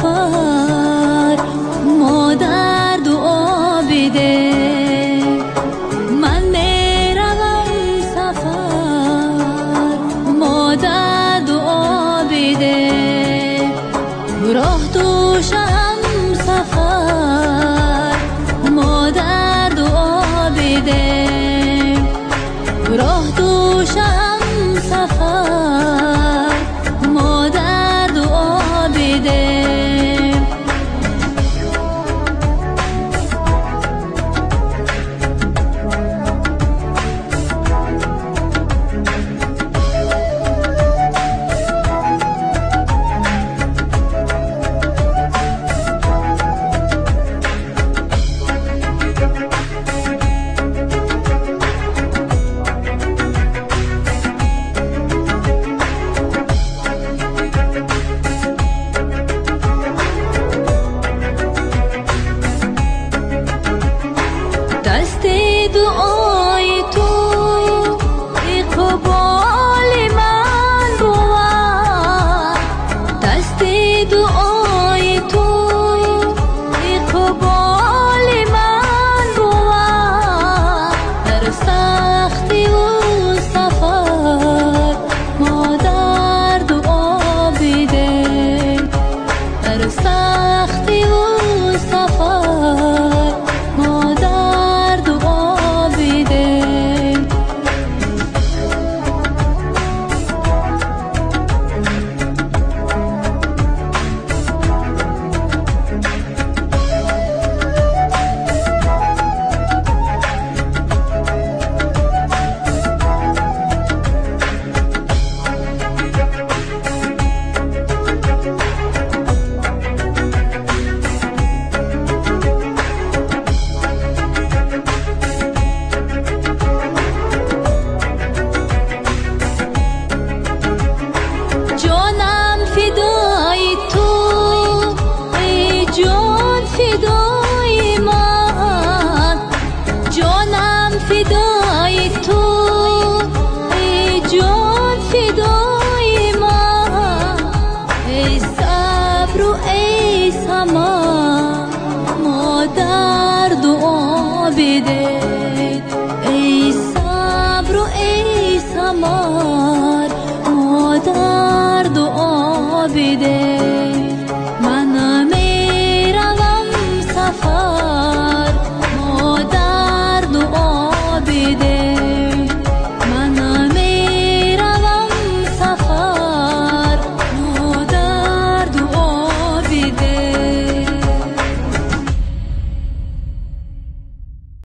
سفر ما در دعا بده. من میروم سفر ما در دعا بده. راه دوشم سفر ما در دعا بده. راه دوشم سفر ما در دعا بده. دست دعای تو اقبال من بود. دست دعای تو اقبال من بود. در سختی و سفر ما در دعا بده. در سختی و سفر ما در دعا بده. جانم فدای تو ای جان فدای من. جانم فدای تو ای جان فدای من. ای صبر و ای سما ما در دعا بده. ای صبر و ای سما ما در دعا بده.